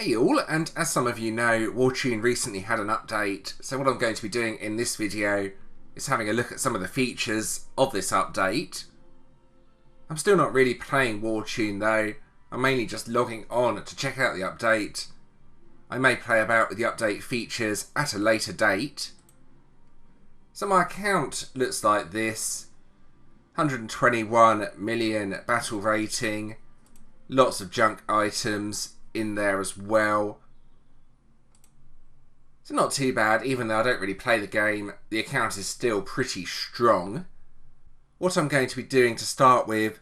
Hey all, and as some of you know, Wartune recently had an update, so what I'm going to be doing in this video is having a look at some of the features of this update. I'm still not really playing Wartune though, I'm mainly just logging on to check out the update. I may play about with the update features at a later date. So my account looks like this: 121 million battle rating, lots of junk items in there as well. So not too bad, even though I don't really play the game, the account is still pretty strong. What I'm going to be doing to start with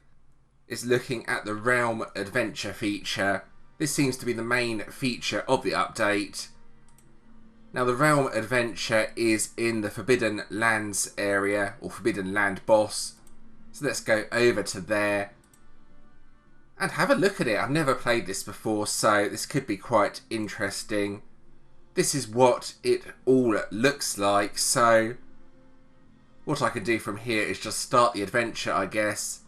is looking at the Realm Adventure feature. This seems to be the main feature of the update. Now the Realm Adventure is in the Forbidden Lands area, or Forbidden Land boss. So let's go over to there and have a look at it. I've never played this before, so this could be quite interesting. This is what it all looks like, so what I can do from here is just start the adventure, I guess.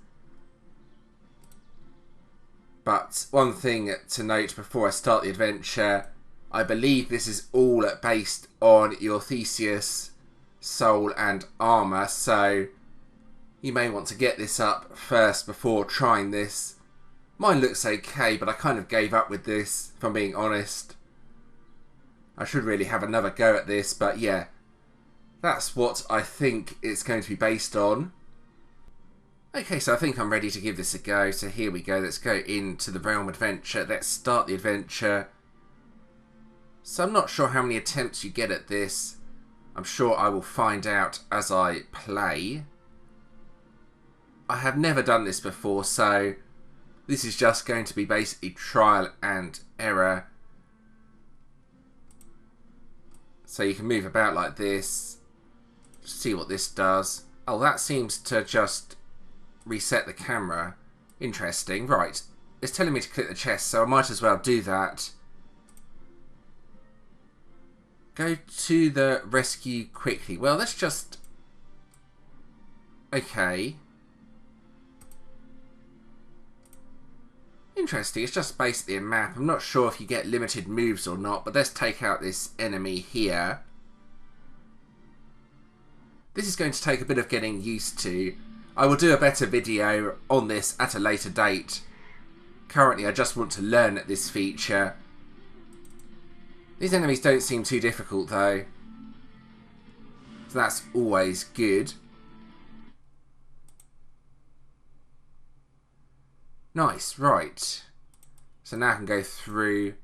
But one thing to note before I start the adventure, I believe this is all based on your Theseus soul and armour, so you may want to get this up first before trying this. Mine looks okay, but I kind of gave up with this, if I'm being honest. I should really have another go at this, but yeah, that's what I think it's going to be based on. Okay, so I think I'm ready to give this a go, so here we go. Let's go into the Realm Adventure. Let's start the adventure. So I'm not sure how many attempts you get at this. I'm sure I will find out as I play. I have never done this before, so this is just going to be basically trial and error. So you can move about like this. See what this does. Oh, that seems to just reset the camera. Interesting. Right. It's telling me to click the chest, so I might as well do that. Go to the rescue quickly. Well, let's just... Okay. Interesting, it's just basically a map. I'm not sure if you get limited moves or not, but let's take out this enemy here. This is going to take a bit of getting used to. I will do a better video on this at a later date. Currently, I just want to learn this feature. These enemies don't seem too difficult though, so that's always good. Nice, right. So now I can go through.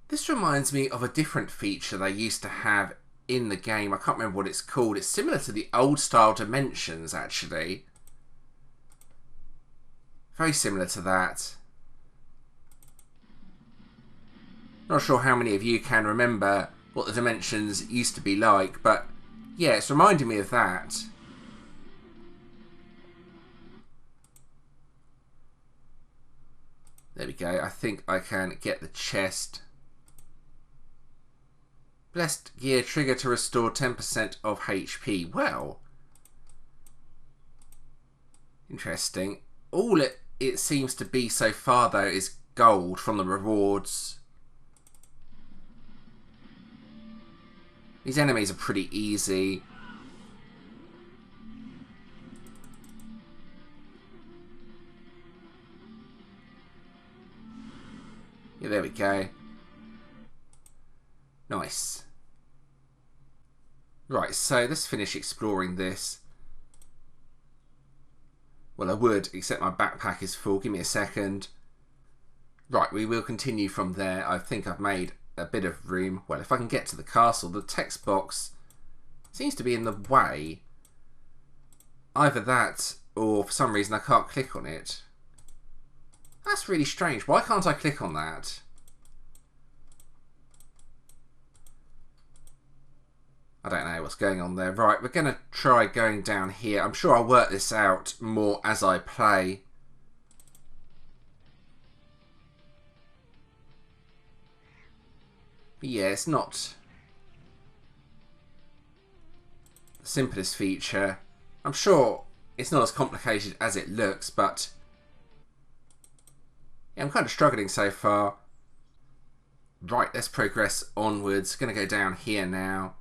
This reminds me of a different feature they used to have in the game. I can't remember what it's called. It's similar to the old style dimensions, actually. Very similar to that. Not sure how many of you can remember what the dimensions used to be like, but yeah, it's reminding me of that. There we go. I think I can get the chest. Blessed gear trigger to restore 10% of HP. Well, interesting. All it seems to be so far though is gold from the rewards. These enemies are pretty easy. Yeah, there we go. Nice. Right, so let's finish exploring this. Well, I would, except my backpack is full. Give me a second. Right, we will continue from there. I think I've made a bit of room. Well, if I can get to the castle, the text box seems to be in the way. Either that, or for some reason I can't click on it. That's really strange. Why can't I click on that? I don't know what's going on there. Right, we're going to try going down here. I'm sure I'll work this out more as I play. But yeah, it's not the simplest feature. I'm sure it's not as complicated as it looks, but Yeah, I'm kind of struggling so far. Right, let's progress onwards. Going to go down here now.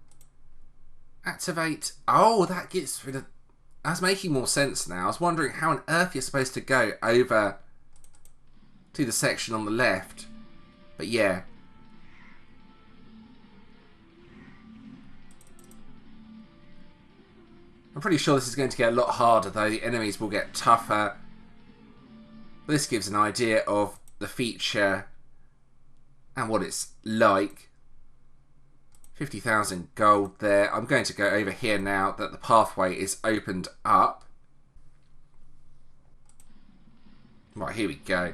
Activate. Oh, that gets rid of... That's making more sense now. I was wondering how on earth you're supposed to go over to the section on the left. But yeah. I'm pretty sure this is going to get a lot harder though. The enemies will get tougher. But this gives an idea of the feature and what it's like. 50,000 gold there. I'm going to go over here now that the pathway is opened up. Right, here we go.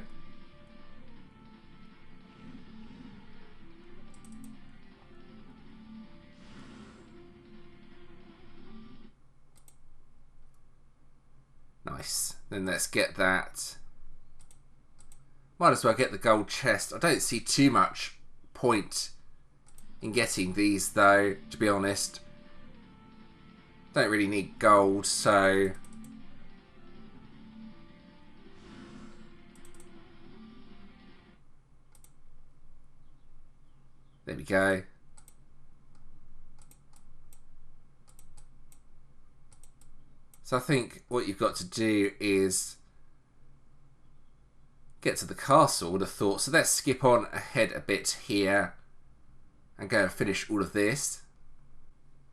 Nice. Then let's get that. Might as well get the gold chest. I don't see too much point in getting these though, to be honest. Don't really need gold, so... There we go. So I think what you've got to do is get to the castle, I would have thought. So let's skip on ahead a bit here and go and finish all of this.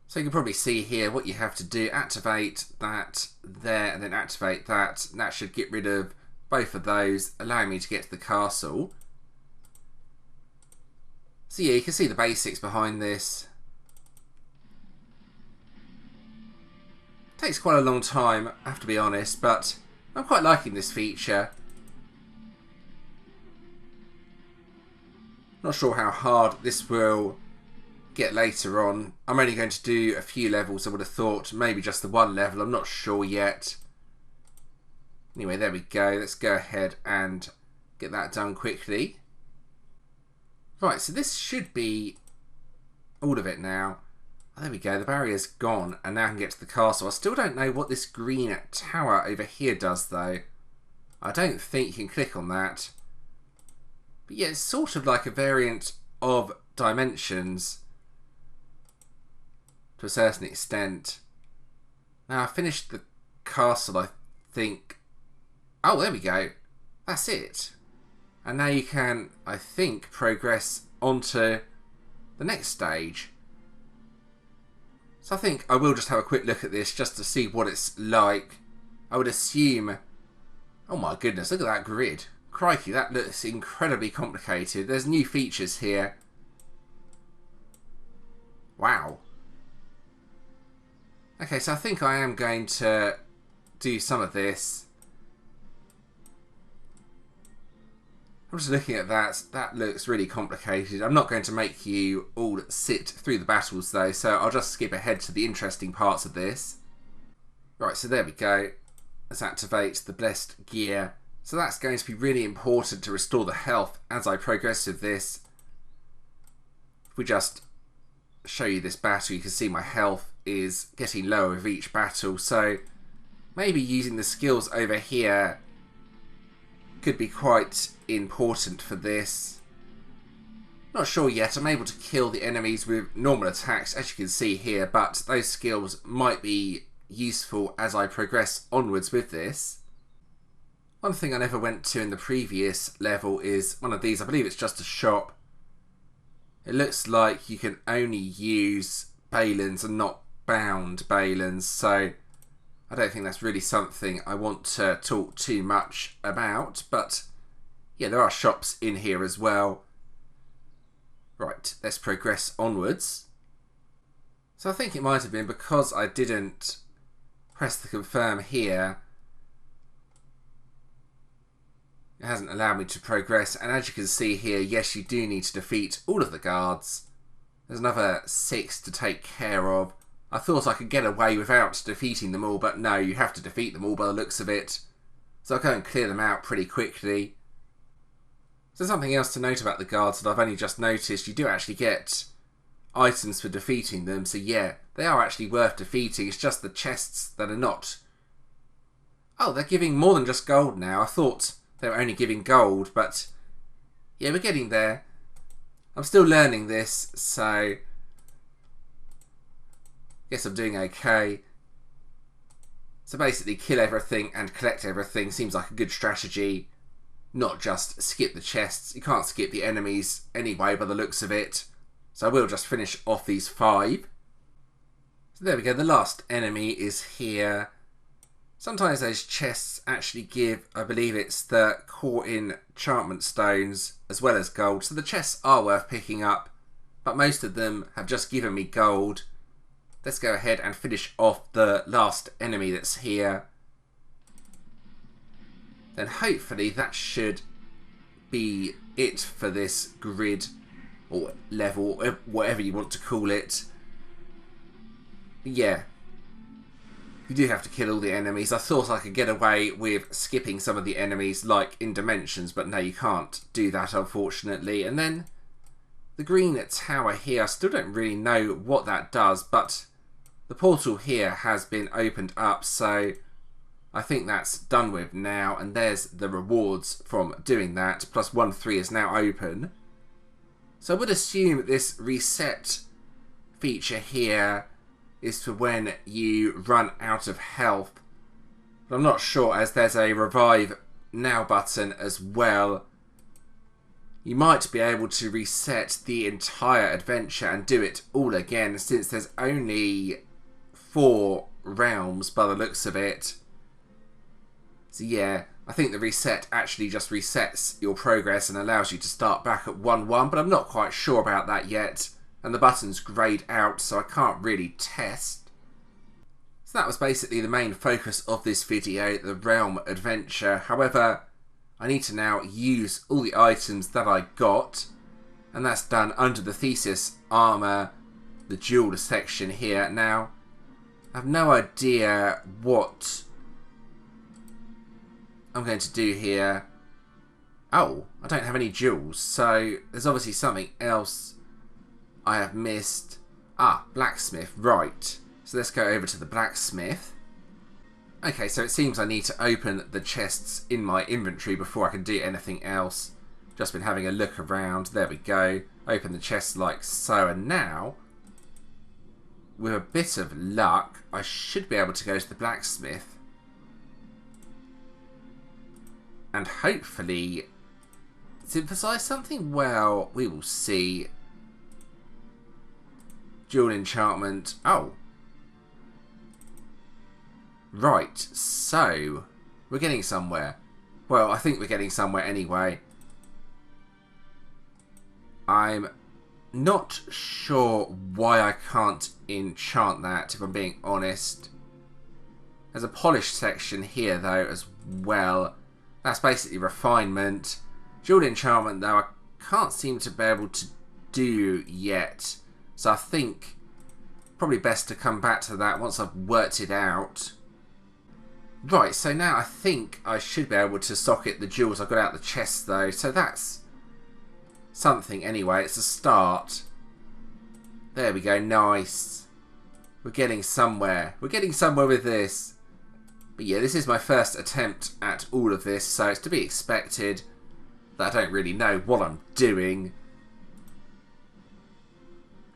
So you can probably see here what you have to do. Activate that there and then activate that. And that should get rid of both of those, allowing me to get to the castle. So yeah, you can see the basics behind this. Takes quite a long time, I have to be honest, but I'm quite liking this feature. Not sure how hard this will get later on. I'm only going to do a few levels, I would have thought. Maybe just the one level, I'm not sure yet. Anyway, there we go. Let's go ahead and get that done quickly. Right, so this should be all of it now. Oh, there we go, the barrier's gone, and now I can get to the castle. I still don't know what this green tower over here does, though. I don't think you can click on that. But yeah, it's sort of like a variant of Dimensions to a certain extent. Now, I finished the castle, I think. Oh, there we go. That's it. And now you can, I think, progress onto the next stage. So I think I will just have a quick look at this just to see what it's like. I would assume... Oh my goodness, look at that grid. Crikey, that looks incredibly complicated. There's new features here. Wow. Okay, so I think I am going to do some of this. I'm just looking at that. That looks really complicated. I'm not going to make you all sit through the battles though, so I'll just skip ahead to the interesting parts of this. Right, so there we go. Let's activate the blessed gear. So that's going to be really important to restore the health as I progress with this. If we just show you this battle, you can see my health is getting lower with each battle, so maybe using the skills over here could be quite important for this. Not sure yet. I'm able to kill the enemies with normal attacks, as you can see here, but those skills might be useful as I progress onwards with this. One thing I never went to in the previous level is one of these. I believe it's just a shop. It looks like you can only use Balins and not bound Balins, so I don't think that's really something I want to talk too much about, but yeah, there are shops in here as well. Right, let's progress onwards. So I think it might have been because I didn't press the confirm here, it hasn't allowed me to progress, and as you can see here, yes, you do need to defeat all of the guards. There's another 6 to take care of. I thought I could get away without defeating them all, but no, you have to defeat them all by the looks of it. So I'll go and clear them out pretty quickly. So something else to note about the guards that I've only just noticed, you do actually get items for defeating them, so yeah, they are actually worth defeating, it's just the chests that are not. Oh, they're giving more than just gold now. I thought they were only giving gold, but yeah, we're getting there. I'm still learning this, so guess I'm doing okay. So basically kill everything and collect everything seems like a good strategy. Not just skip the chests. You can't skip the enemies anyway by the looks of it. So I will just finish off these 5. So there we go, the last enemy is here. Sometimes those chests actually give, I believe it's the core enchantment stones as well as gold. So the chests are worth picking up, but most of them have just given me gold. Let's go ahead and finish off the last enemy that's here. Then hopefully that should be it for this grid or level, whatever you want to call it. Yeah, you do have to kill all the enemies. I thought I could get away with skipping some of the enemies like in Dimensions, but no, you can't do that unfortunately. And then the green tower here, I still don't really know what that does, but the portal here has been opened up, so I think that's done with now, and there's the rewards from doing that. Plus 1-3 is now open. So I would assume this reset feature here is for when you run out of health. But I'm not sure, as there's a revive now button as well. You might be able to reset the entire adventure and do it all again, since there's only 4 realms by the looks of it. So yeah, I think the reset actually just resets your progress and allows you to start back at 1-1, but I'm not quite sure about that yet. And the button's greyed out, so I can't really test. So that was basically the main focus of this video, the realm adventure. However, I need to now use all the items that I got, and that's done under the Theseus armor, the jewel section here. Now, I have no idea what I'm going to do here. Oh, I don't have any jewels, so there's obviously something else I have missed. Ah, blacksmith, right. So let's go over to the blacksmith. Okay, so it seems I need to open the chests in my inventory before I can do anything else. Just been having a look around. There we go. Open the chests like so, and now, with a bit of luck, I should be able to go to the blacksmith and hopefully synthesize something. Well, we will see. Jewel enchantment. Oh. Right, so we're getting somewhere. Well, I think we're getting somewhere anyway. I'm not sure why I can't enchant that, if I'm being honest. There's a polished section here, though, as well. That's basically refinement. Jewel enchantment, though, I can't seem to be able to do yet. So I think probably best to come back to that once I've worked it out. Right, so now I think I should be able to socket the jewels I got out of the chest, though. So that's something anyway. It's a start. There we go. Nice. We're getting somewhere. We're getting somewhere with this. But yeah, this is my first attempt at all of this, so it's to be expected that I don't really know what I'm doing.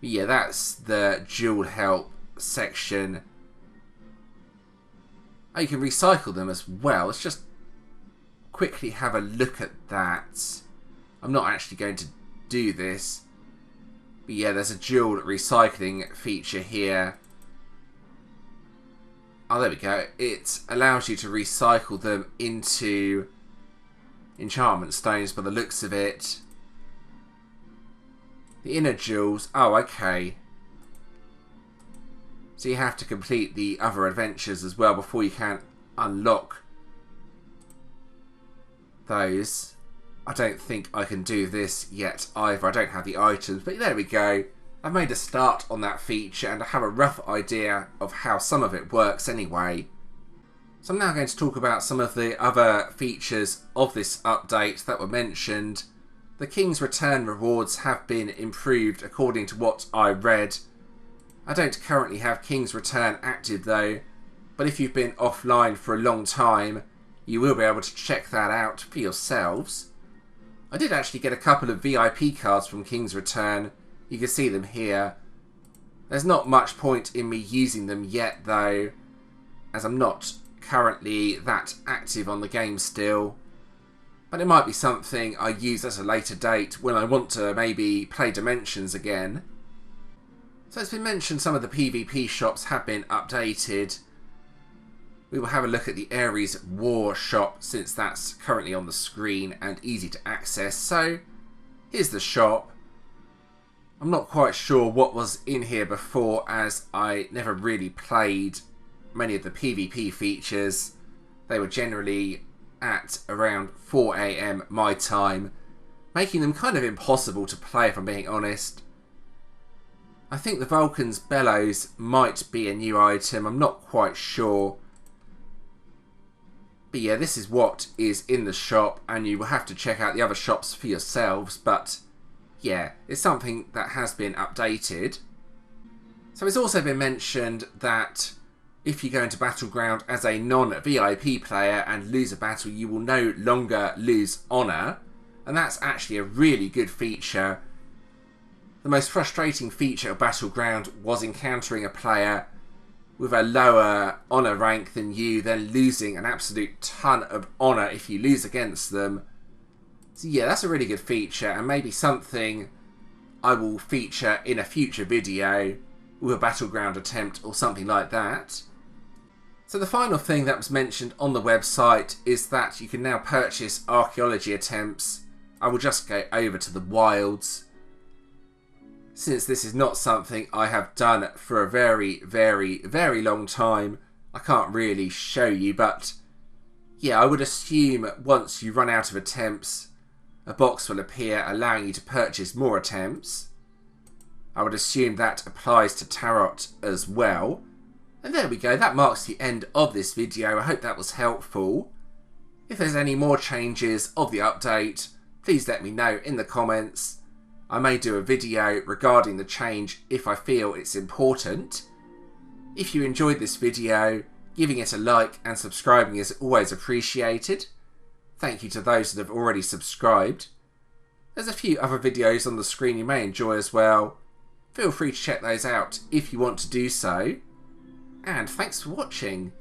But yeah, that's the jewel help section. Oh, you can recycle them as well. Let's just quickly have a look at that. I'm not actually going to do this. But yeah, there's a jewel recycling feature here. Oh, there we go. It allows you to recycle them into enchantment stones by the looks of it. The inner jewels. Oh, okay. So you have to complete the other adventures as well before you can unlock those. I don't think I can do this yet either. I don't have the items. But there we go. I've made a start on that feature and I have a rough idea of how some of it works anyway. So I'm now going to talk about some of the other features of this update that were mentioned. The King's Return rewards have been improved according to what I read. I don't currently have King's Return active though, but if you've been offline for a long time, you will be able to check that out for yourselves. I did actually get a couple of VIP cards from King's Return. You can see them here. There's not much point in me using them yet though, as I'm not currently that active on the game still. But it might be something I use at a later date when I want to maybe play Dimensions again. So it's been mentioned some of the PvP shops have been updated. We will have a look at the Ares War shop since that's currently on the screen and easy to access. So here's the shop. I'm not quite sure what was in here before, as I never really played many of the PvP features. They were generally at around 4 AM my time, making them kind of impossible to play if I'm being honest. I think the Vulcan's Bellows might be a new item, I'm not quite sure. But yeah, this is what is in the shop, and you will have to check out the other shops for yourselves, but yeah, it's something that has been updated. So it's also been mentioned that if you go into Battleground as a non-VIP player and lose a battle, you will no longer lose honour, and that's actually a really good feature. The most frustrating feature of Battleground was encountering a player with a lower honour rank than you, then losing an absolute ton of honour if you lose against them. So yeah, that's a really good feature, and maybe something I will feature in a future video with a Battleground attempt or something like that. So the final thing that was mentioned on the website is that you can now purchase archaeology attempts. I will just go over to the wilds, since this is not something I have done for a very, very, very long time. I can't really show you, but yeah, I would assume once you run out of attempts, a box will appear allowing you to purchase more attempts. I would assume that applies to Tarot as well. And there we go, that marks the end of this video. I hope that was helpful. If there's any more changes of the update, please let me know in the comments. I may do a video regarding the change if I feel it's important. If you enjoyed this video, giving it a like and subscribing is always appreciated. Thank you to those that have already subscribed. There's a few other videos on the screen you may enjoy as well. Feel free to check those out if you want to do so. And thanks for watching.